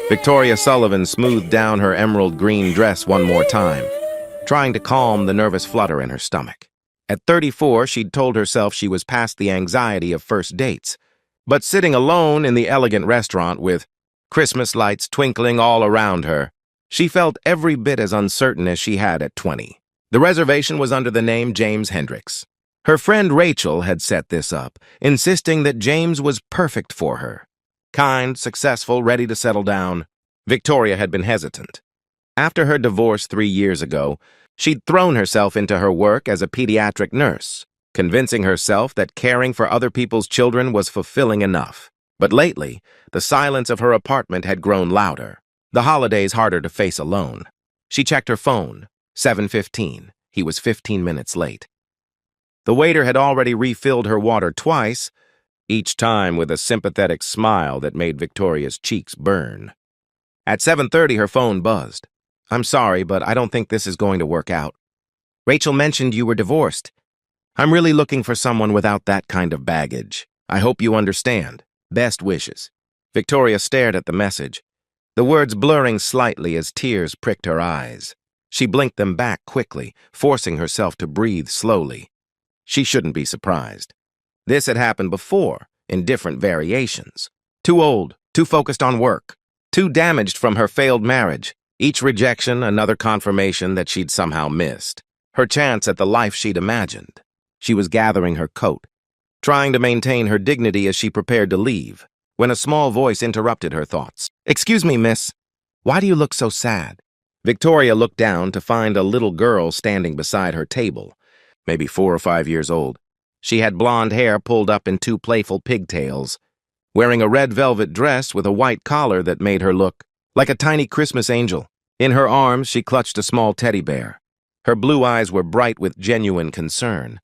Victoria Sullivan smoothed down her emerald green dress one more time, trying to calm the nervous flutter in her stomach. At 34, she'd told herself she was past the anxiety of first dates, but sitting alone in the elegant restaurant with Christmas lights twinkling all around her, she felt every bit as uncertain as she had at 20. The reservation was under the name James Hendricks. Her friend Rachel had set this up, insisting that James was perfect for her. Kind, successful, ready to settle down. Victoria had been hesitant. After her divorce 3 years ago, she'd thrown herself into her work as a pediatric nurse, convincing herself that caring for other people's children was fulfilling enough. But lately, the silence of her apartment had grown louder, the holidays harder to face alone. She checked her phone. 7:15. He was 15 minutes late. The waiter had already refilled her water twice, each time with a sympathetic smile that made Victoria's cheeks burn. At 7:30, her phone buzzed. "I'm sorry, but I don't think this is going to work out. Rachel mentioned you were divorced. I'm really looking for someone without that kind of baggage. I hope you understand. Best wishes." Victoria stared at the message, the words blurring slightly as tears pricked her eyes. She blinked them back quickly, forcing herself to breathe slowly. She shouldn't be surprised. This had happened before, in different variations. Too old, too focused on work, too damaged from her failed marriage. Each rejection, another confirmation that she'd somehow missed. Her chance at the life she'd imagined. She was gathering her coat, trying to maintain her dignity as she prepared to leave, when a small voice interrupted her thoughts. "Excuse me, miss. Why do you look so sad?" Victoria looked down to find a little girl standing beside her table, maybe 4 or 5 years old. She had blonde hair pulled up in 2 playful pigtails, wearing a red velvet dress with a white collar that made her look like a tiny Christmas angel. In her arms, she clutched a small teddy bear. Her blue eyes were bright with genuine concern,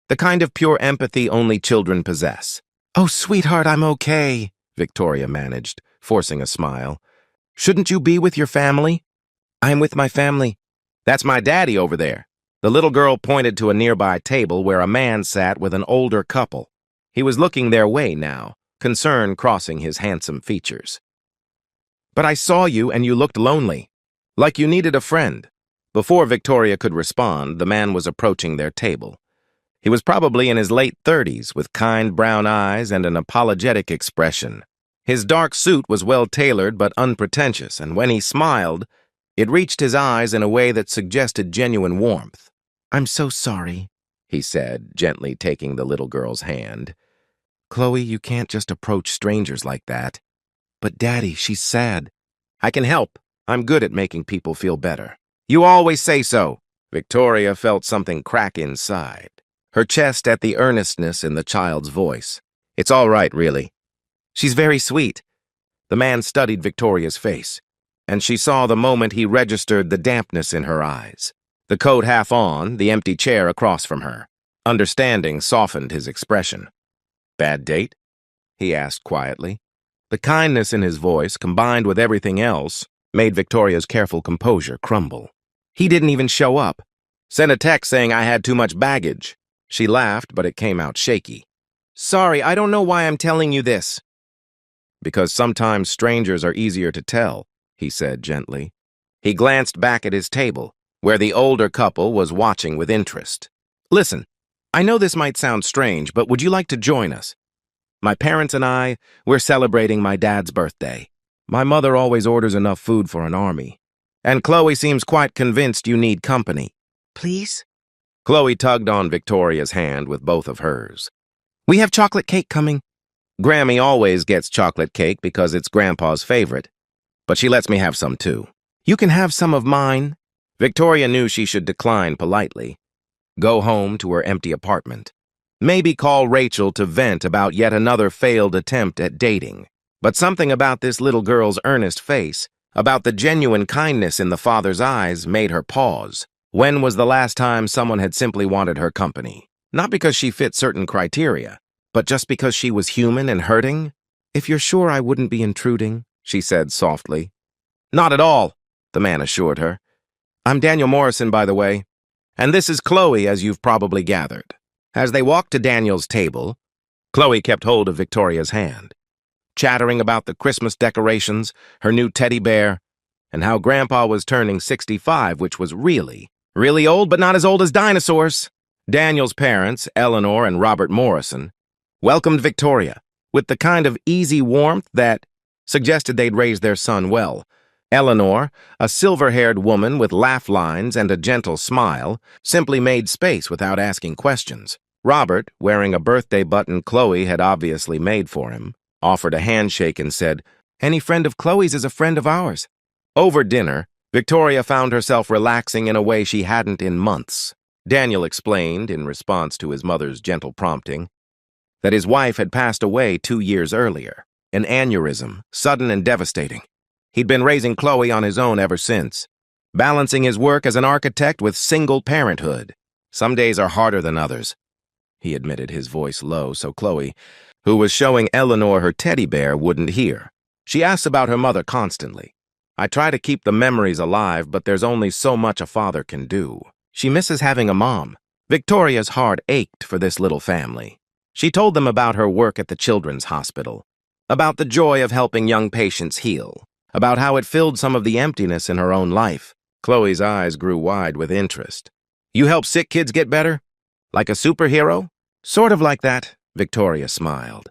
the kind of pure empathy only children possess. "Oh, sweetheart, I'm okay," Victoria managed, forcing a smile. "Shouldn't you be with your family?" "I'm with my family." "That's my daddy over there." The little girl pointed to a nearby table where a man sat with an older couple. He was looking their way now, concern crossing his handsome features. "But I saw you and you looked lonely, like you needed a friend." Before Victoria could respond, the man was approaching their table. He was probably in his late 30s, with kind brown eyes and an apologetic expression. His dark suit was well-tailored but unpretentious, and when he smiled, it reached his eyes in a way that suggested genuine warmth. "I'm so sorry," he said, gently taking the little girl's hand. "Chloe, you can't just approach strangers like that." "But Daddy, she's sad." "I can help. I'm good at making people feel better." "You always say so." Victoria felt something crack inside, her chest at the earnestness in the child's voice. "It's all right, really." "She's very sweet." The man studied Victoria's face, and she saw the moment he registered the dampness in her eyes. The coat half on, the empty chair across from her. Understanding softened his expression. "Bad date?" he asked quietly. The kindness in his voice, combined with everything else, made Victoria's careful composure crumble. "He didn't even show up. Sent a text saying I had too much baggage." She laughed, but it came out shaky. "Sorry, I don't know why I'm telling you this." "Because sometimes strangers are easier to tell," he said gently. He glanced back at his table, where the older couple was watching with interest. "Listen, I know this might sound strange, but would you like to join us? My parents and we're celebrating my dad's birthday. My mother always orders enough food for an army. And Chloe seems quite convinced you need company." "Please?" Chloe tugged on Victoria's hand with both of hers. "We have chocolate cake coming." Grammy always gets chocolate cake because it's Grandpa's favorite, but she lets me have some too. "You can have some of mine." Victoria knew she should decline politely, go home to her empty apartment, maybe call Rachel to vent about yet another failed attempt at dating. But something about this little girl's earnest face, about the genuine kindness in the father's eyes, made her pause. When was the last time someone had simply wanted her company? Not because she fit certain criteria, but just because she was human and hurting? "If you're sure I wouldn't be intruding," she said softly. "Not at all," the man assured her. "I'm Daniel Morrison, by the way. And this is Chloe, as you've probably gathered." As they walked to Daniel's table, Chloe kept hold of Victoria's hand. chattering about the Christmas decorations, her new teddy bear, and how Grandpa was turning 65, which was really old, but not as old as dinosaurs. Daniel's parents, Eleanor and Robert Morrison, welcomed Victoria with the kind of easy warmth that suggested they'd raise their son well. Eleanor, a silver-haired woman with laugh lines and a gentle smile, simply made space without asking questions. Robert, wearing a birthday button Chloe had obviously made for him, offered a handshake and said, "Any friend of Chloe's is a friend of ours." Over dinner, Victoria found herself relaxing in a way she hadn't in months. Daniel explained, in response to his mother's gentle prompting, that his wife had passed away 2 years earlier, an aneurysm, sudden and devastating. He'd been raising Chloe on his own ever since, balancing his work as an architect with single parenthood. Some days are harder than others, he admitted, his voice low so Chloe, who was showing Eleanor her teddy bear, wouldn't hear. She asks about her mother constantly. I try to keep the memories alive, but there's only so much a father can do. She misses having a mom. Victoria's heart ached for this little family. She told them about her work at the Children's Hospital, about the joy of helping young patients heal, about how it filled some of the emptiness in her own life. Chloe's eyes grew wide with interest. "You help sick kids get better? Like a superhero?" "Sort of like that," Victoria smiled.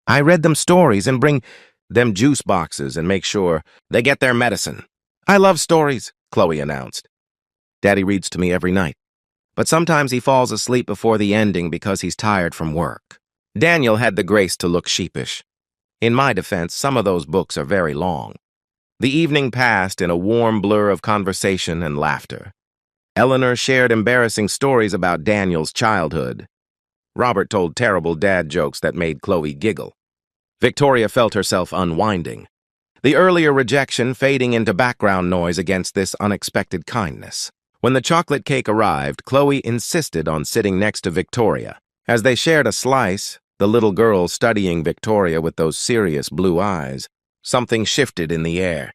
"I read them stories and bring them juice boxes and make sure they get their medicine." "I love stories," Chloe announced. "Daddy reads to me every night, but sometimes he falls asleep before the ending because he's tired from work." Daniel had the grace to look sheepish. In my defense, some of those books are very long. The evening passed in a warm blur of conversation and laughter. Eleanor shared embarrassing stories about Daniel's childhood. Robert told terrible dad jokes that made Chloe giggle. Victoria felt herself unwinding, the earlier rejection fading into background noise against this unexpected kindness. When the chocolate cake arrived, Chloe insisted on sitting next to Victoria. As they shared a slice, the little girl studying Victoria with those serious blue eyes, something shifted in the air.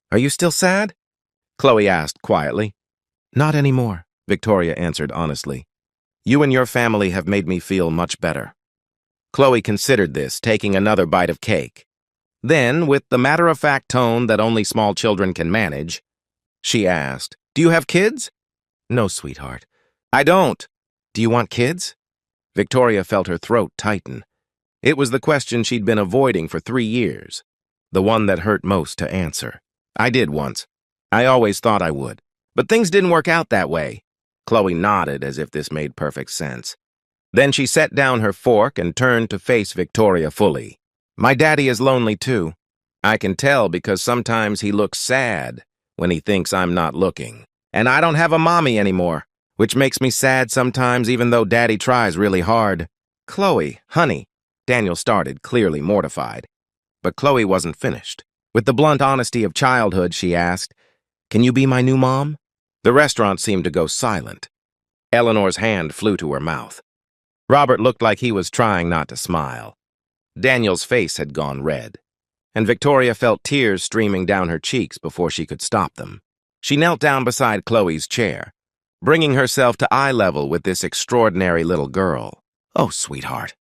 "Are you still sad?" Chloe asked quietly. "Not anymore," Victoria answered honestly. "You and your family have made me feel much better." Chloe considered this, taking another bite of cake. Then, with the matter-of-fact tone that only small children can manage, she asked, "Do you have kids?" "No, sweetheart. I don't." "Do you want kids?" Victoria felt her throat tighten. It was the question she'd been avoiding for 3 years, the one that hurt most to answer. "I did once. I always thought I would. But things didn't work out that way." Chloe nodded as if this made perfect sense. Then she set down her fork and turned to face Victoria fully. "My daddy is lonely too. I can tell because sometimes he looks sad when he thinks I'm not looking. And I don't have a mommy anymore, which makes me sad sometimes even though daddy tries really hard." "Chloe, honey," Daniel started, clearly mortified. But Chloe wasn't finished. With the blunt honesty of childhood, she asked, "Can you be my new mom?" The restaurant seemed to go silent. Eleanor's hand flew to her mouth. Robert looked like he was trying not to smile. Daniel's face had gone red, and Victoria felt tears streaming down her cheeks before she could stop them. She knelt down beside Chloe's chair, bringing herself to eye level with this extraordinary little girl. "Oh, sweetheart.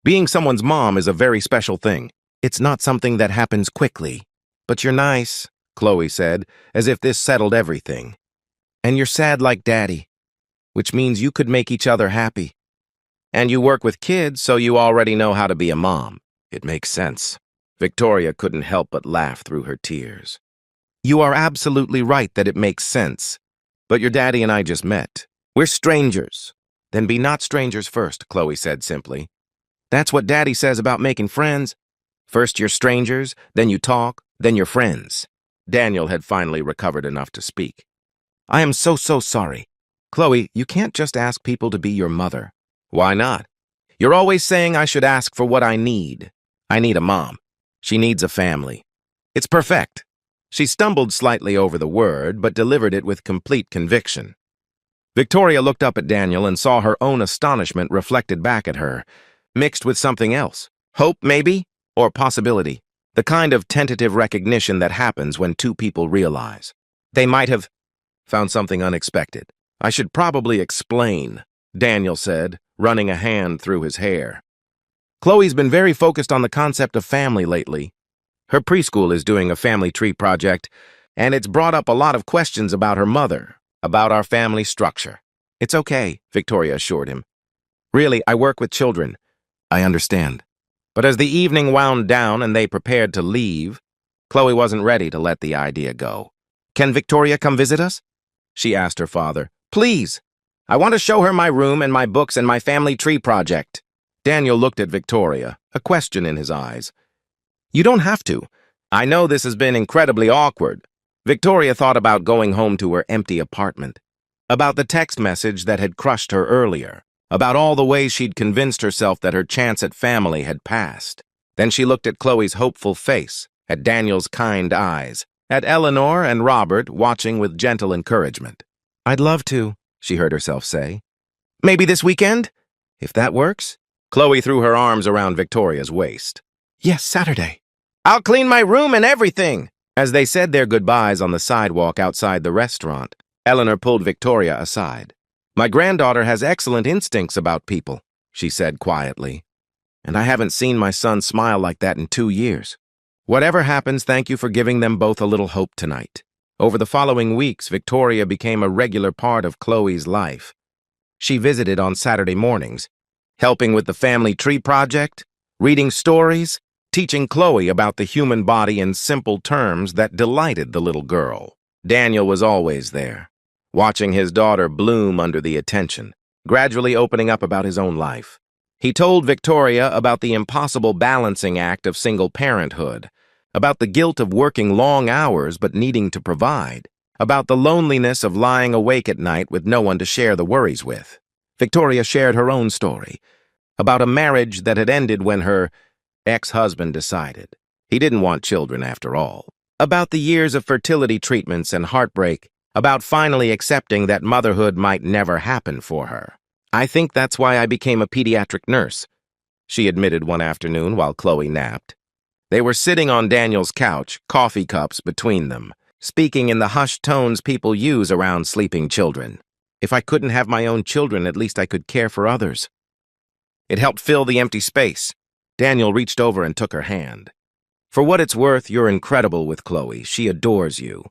Being someone's mom is a very special thing. It's not something that happens quickly. But you're nice," Chloe said, as if this settled everything. "And you're sad like Daddy, which means you could make each other happy. And you work with kids, so you already know how to be a mom. It makes sense." Victoria couldn't help but laugh through her tears. "You are absolutely right that it makes sense. But your daddy and I just met. We're strangers." "Then be not strangers first," Chloe said simply. "That's what Daddy says about making friends. First you're strangers, then you talk, then you're friends." Daniel had finally recovered enough to speak. "I am so sorry. Chloe, you can't just ask people to be your mother." "Why not? You're always saying I should ask for what I need. I need a mom. She needs a family. It's perfect." She stumbled slightly over the word, but delivered it with complete conviction. Victoria looked up at Daniel and saw her own astonishment reflected back at her, mixed with something else. Hope, maybe? Or possibility. The kind of tentative recognition that happens when two people realize they might have found something unexpected. "I should probably explain," Daniel said, running a hand through his hair. Chloe's been very focused on the concept of family lately. Her preschool is doing a family tree project, and it's brought up a lot of questions about her mother, about our family structure. It's okay, Victoria assured him. Really, I work with children. I understand. But as the evening wound down and they prepared to leave, Chloe wasn't ready to let the idea go. Can Victoria come visit us? She asked her father. Please. I want to show her my room and my books and my family tree project. Daniel looked at Victoria, a question in his eyes. You don't have to. I know this has been incredibly awkward. Victoria thought about going home to her empty apartment, about the text message that had crushed her earlier, about all the ways she'd convinced herself that her chance at family had passed. Then she looked at Chloe's hopeful face, at Daniel's kind eyes, at Eleanor and Robert watching with gentle encouragement. I'd love to, she heard herself say. Maybe this weekend? If that works? Chloe threw her arms around Victoria's waist. Yes, Saturday. I'll clean my room and everything. As they said their goodbyes on the sidewalk outside the restaurant, Eleanor pulled Victoria aside. My granddaughter has excellent instincts about people, she said quietly. And I haven't seen my son smile like that in 2 years. Whatever happens, thank you for giving them both a little hope tonight. Over the following weeks, Victoria became a regular part of Chloe's life. She visited on Saturday mornings, helping with the family tree project, reading stories, teaching Chloe about the human body in simple terms that delighted the little girl. Daniel was always there, watching his daughter bloom under the attention, gradually opening up about his own life. He told Victoria about the impossible balancing act of single parenthood, about the guilt of working long hours but needing to provide, about the loneliness of lying awake at night with no one to share the worries with. Victoria shared her own story, about a marriage that had ended when her ex-husband decided he didn't want children after all, about the years of fertility treatments and heartbreak, about finally accepting that motherhood might never happen for her. I think that's why I became a pediatric nurse, she admitted one afternoon while Chloe napped. They were sitting on Daniel's couch, coffee cups between them, speaking in the hushed tones people use around sleeping children. If I couldn't have my own children, at least I could care for others. It helped fill the empty space. Daniel reached over and took her hand. For what it's worth, you're incredible with Chloe. She adores you.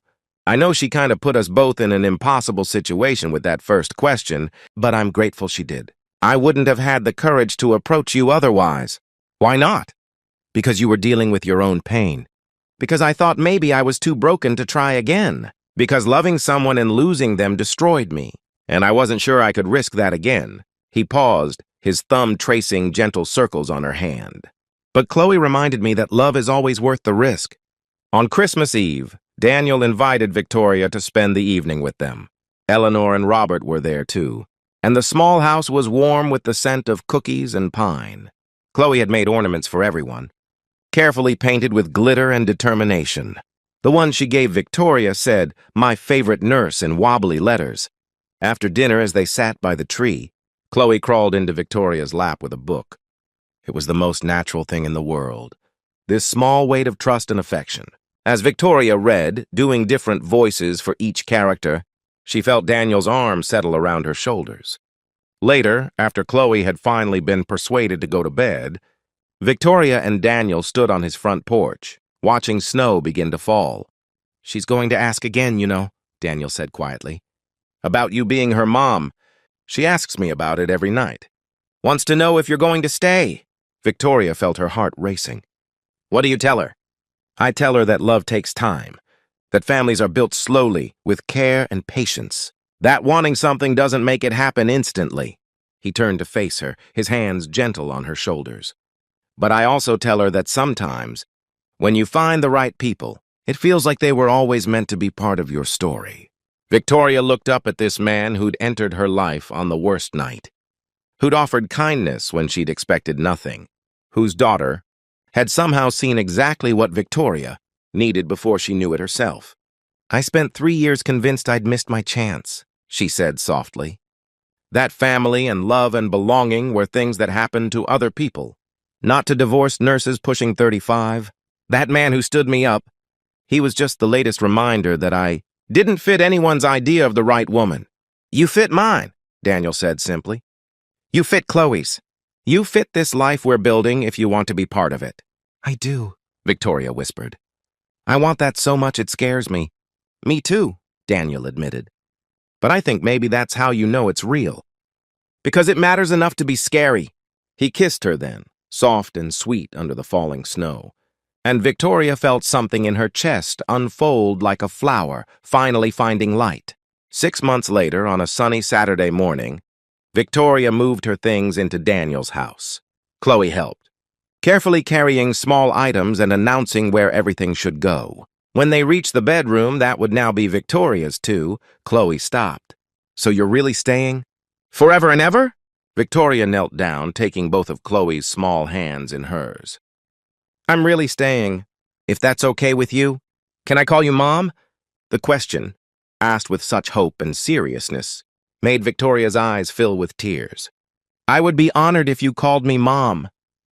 I know she kind of put us both in an impossible situation with that first question, but I'm grateful she did. I wouldn't have had the courage to approach you otherwise. Why not? Because you were dealing with your own pain. Because I thought maybe I was too broken to try again. Because loving someone and losing them destroyed me. And I wasn't sure I could risk that again. He paused, his thumb tracing gentle circles on her hand. But Chloe reminded me that love is always worth the risk. On Christmas Eve, Daniel invited Victoria to spend the evening with them. Eleanor and Robert were there too, and the small house was warm with the scent of cookies and pine. Chloe had made ornaments for everyone, carefully painted with glitter and determination. The one she gave Victoria said, "My favorite nurse," in wobbly letters. After dinner, as they sat by the tree, Chloe crawled into Victoria's lap with a book. It was the most natural thing in the world, this small weight of trust and affection. As Victoria read, doing different voices for each character, she felt Daniel's arm settle around her shoulders. Later, after Chloe had finally been persuaded to go to bed, Victoria and Daniel stood on his front porch, watching snow begin to fall. She's going to ask again, you know, Daniel said quietly. About you being her mom. She asks me about it every night. Wants to know if you're going to stay. Victoria felt her heart racing. What do you tell her? I tell her that love takes time, that families are built slowly, with care and patience, that wanting something doesn't make it happen instantly. He turned to face her, his hands gentle on her shoulders. But I also tell her that sometimes, when you find the right people, it feels like they were always meant to be part of your story. Victoria looked up at this man who'd entered her life on the worst night, who'd offered kindness when she'd expected nothing, whose daughter had somehow seen exactly what Victoria needed before she knew it herself. I spent 3 years convinced I'd missed my chance, she said softly. That family and love and belonging were things that happened to other people, not to divorced nurses pushing 35. That man who stood me up, he was just the latest reminder that I didn't fit anyone's idea of the right woman. You fit mine, Daniel said simply. You fit Chloe's. You fit this life we're building if you want to be part of it. I do, Victoria whispered. I want that so much it scares me. Me too, Daniel admitted. But I think maybe that's how you know it's real. Because it matters enough to be scary. He kissed her then, soft and sweet under the falling snow. And Victoria felt something in her chest unfold like a flower, finally finding light. 6 months later, on a sunny Saturday morning, Victoria moved her things into Daniel's house. Chloe helped, carefully carrying small items and announcing where everything should go. When they reached the bedroom that would now be Victoria's too, Chloe stopped. So you're really staying? Forever and ever? Victoria knelt down, taking both of Chloe's small hands in hers. I'm really staying, if that's okay with you. Can I call you Mom? The question, asked with such hope and seriousness, made Victoria's eyes fill with tears. I would be honored if you called me Mom.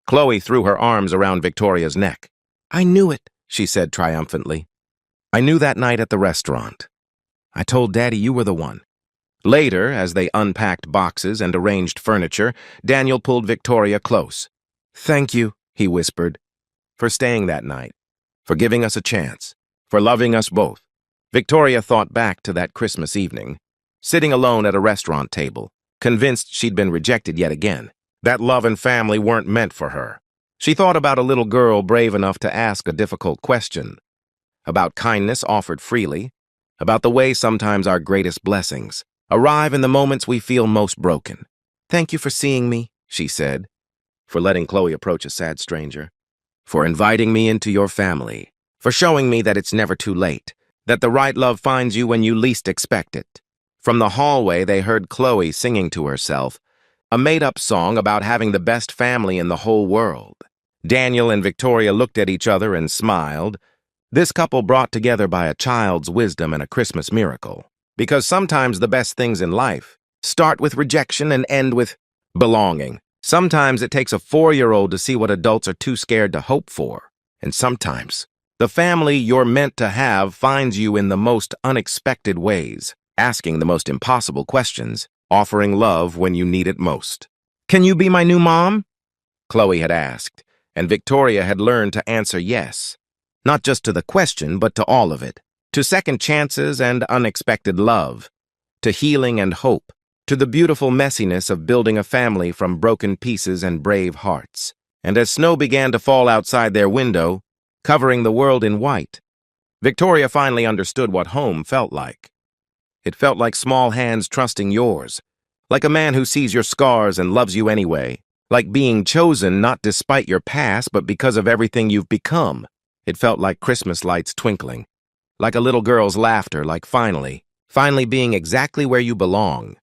Chloe threw her arms around Victoria's neck. I knew it, she said triumphantly. I knew that night at the restaurant. I told Daddy you were the one. Later, as they unpacked boxes and arranged furniture, Daniel pulled Victoria close. Thank you, he whispered, for staying that night, for giving us a chance, for loving us both. Victoria thought back to that Christmas evening, sitting alone at a restaurant table, convinced she'd been rejected yet again, that love and family weren't meant for her. She thought about a little girl brave enough to ask a difficult question, about kindness offered freely, about the way sometimes our greatest blessings arrive in the moments we feel most broken. Thank you for seeing me, she said, for letting Chloe approach a sad stranger, for inviting me into your family, for showing me that it's never too late, that the right love finds you when you least expect it. From the hallway, they heard Chloe singing to herself, a made-up song about having the best family in the whole world. Daniel and Victoria looked at each other and smiled, this couple brought together by a child's wisdom and a Christmas miracle. Because sometimes the best things in life start with rejection and end with belonging. Sometimes it takes a 4-year-old to see what adults are too scared to hope for. And sometimes the family you're meant to have finds you in the most unexpected ways, asking the most impossible questions, offering love when you need it most. Can you be my new mom? Chloe had asked, and Victoria had learned to answer yes. Not just to the question, but to all of it. To second chances and unexpected love, to healing and hope, to the beautiful messiness of building a family from broken pieces and brave hearts. And as snow began to fall outside their window, covering the world in white, Victoria finally understood what home felt like. It felt like small hands trusting yours, like a man who sees your scars and loves you anyway, like being chosen not despite your past but because of everything you've become. It felt like Christmas lights twinkling, like a little girl's laughter, like finally being exactly where you belong.